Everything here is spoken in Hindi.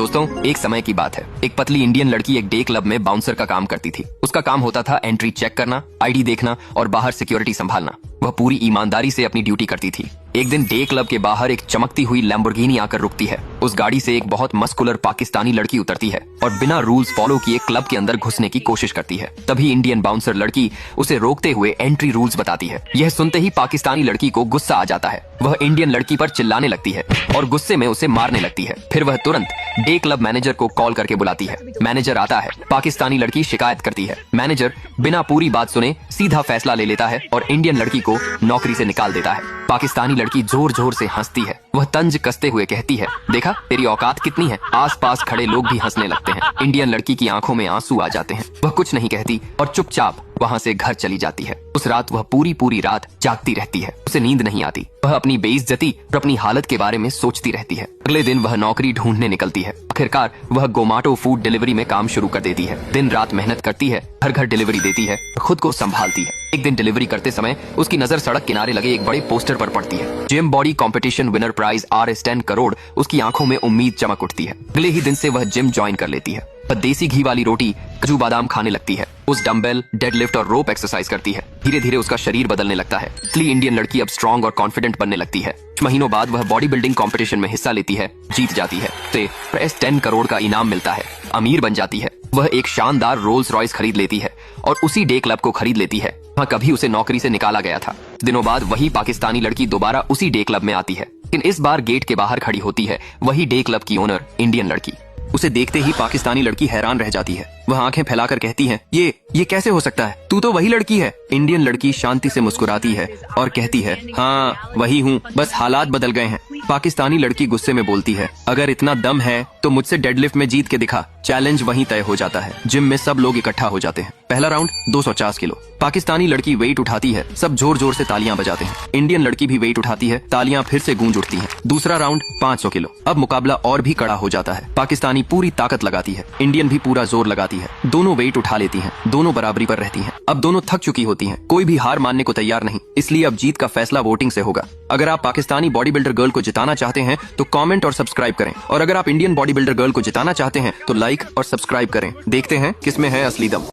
दोस्तों, एक समय की बात है। एक पतली इंडियन लड़की एक डे क्लब में बाउंसर का काम करती थी। उसका काम होता था एंट्री चेक करना, आईडी देखना और बाहर सिक्योरिटी संभालना। वह पूरी ईमानदारी से अपनी ड्यूटी करती थी। एक दिन डे क्लब के बाहर एक चमकती हुई लैम्बोर्गिनी आकर रुकती है। उस गाड़ी से एक बहुत मस्कुलर पाकिस्तानी लड़की उतरती है और बिना रूल्स फॉलो किए क्लब के अंदर घुसने की कोशिश करती है। तभी इंडियन बाउंसर लड़की उसे रोकते हुए एंट्री रूल्स बताती है। यह सुनते ही पाकिस्तानी लड़की को गुस्सा आ जाता है। वह इंडियन लड़की पर चिल्लाने लगती है और गुस्से में उसे मारने लगती है। फिर वह तुरंत डे क्लब मैनेजर को कॉल करके बुलाती है। मैनेजर आता है। पाकिस्तानी लड़की शिकायत करती है। मैनेजर बिना पूरी बात सुने सीधा फैसला ले लेता है और इंडियन लड़की को नौकरी से निकाल देता है। पाकिस्तानी लड़की जोर जोर से हंसती है। वह तंज कसते हुए कहती है, देखा तेरी औकात कितनी है। आसपास खड़े लोग भी हंसने लगते हैं। इंडियन लड़की की आंखों में आंसू आ जाते हैं। वह कुछ नहीं कहती और चुपचाप वहाँ से घर चली जाती है। उस रात वह पूरी रात जागती रहती है। उसे नींद नहीं आती। वह अपनी बेइज्जती और अपनी हालत के बारे में सोचती रहती है। अगले दिन वह नौकरी ढूंढने निकलती है। आखिरकार वह गोमाटो फूड डिलीवरी में काम शुरू कर देती है। दिन रात मेहनत करती है, घर घर डिलीवरी देती है, खुद को संभालती है। एक दिन डिलीवरी करते समय उसकी नजर सड़क किनारे लगे एक बड़े पोस्टर पर पड़ती है। Gym body competition winner prize Rs 10 crore. उसकी आंखों में उम्मीद चमक उठती है। अगले ही दिन से वह जिम ज्वाइन कर लेती है। वह देसी घी वाली रोटी, काजू बादाम खाने लगती है। उस डंबल, डेडलिफ्ट और रोप एक्सरसाइज करती है। धीरे धीरे उसका शरीर बदलने लगता है। असली इंडियन लड़की अब स्ट्रॉन्ग और कॉन्फिडेंट बनने लगती है। कुछ महीनों बाद वह बॉडी बिल्डिंग कंपटीशन में हिस्सा लेती है, जीत जाती है। उसे प्रेस 10 करोड़ का इनाम मिलता है। अमीर बन जाती है। वह एक शानदार रोल्स रॉयस खरीद लेती है और उसी डे क्लब को खरीद लेती है। वहाँ कभी उसे नौकरी से निकाला गया था। दिनों बाद वही पाकिस्तानी लड़की दोबारा उसी डे क्लब में आती है, लेकिन इस बार गेट के बाहर खड़ी होती है वही डे क्लब की ओनर इंडियन लड़की। उसे देखते ही पाकिस्तानी लड़की हैरान रह जाती है। वह आंखें फैलाकर कहती है, ये कैसे हो सकता है? तू तो वही लड़की है। इंडियन लड़की शांति से मुस्कुराती है और कहती है, हाँ वही हूँ, बस हालात बदल गए हैं। पाकिस्तानी लड़की गुस्से में बोलती है, अगर इतना दम है तो मुझसे डेडलिफ्ट में जीत के दिखा। चैलेंज वहीं तय हो जाता है। जिम में सब लोग इकट्ठा हो जाते हैं। पहला राउंड 250 किलो। पाकिस्तानी लड़की वेट उठाती है। सब जोर जोर से तालियां बजाते हैं। इंडियन लड़की भी वेट उठाती है। तालियां फिर से गूंज उठती हैं। दूसरा राउंड 500 किलो। अब मुकाबला और भी कड़ा हो जाता है। पाकिस्तानी पूरी ताकत लगाती है। इंडियन भी पूरा जोर लगाती है। दोनों वेट उठा लेती हैं। दोनों बराबरी पर रहती हैं। अब दोनों थक चुकी होती हैं। कोई भी हार मानने को तैयार नहीं, इसलिए अब जीत का फैसला वोटिंग से होगा। अगर आप पाकिस्तानी बॉडी बिल्डर गर्ल को जिताना चाहते हैं तो कमेंट और सब्सक्राइब करें, और अगर आप इंडियन बॉडी बिल्डर गर्ल को जिताना चाहते हैं तो लाइक और सब्सक्राइब करें। देखते हैं किसमें है असली दम।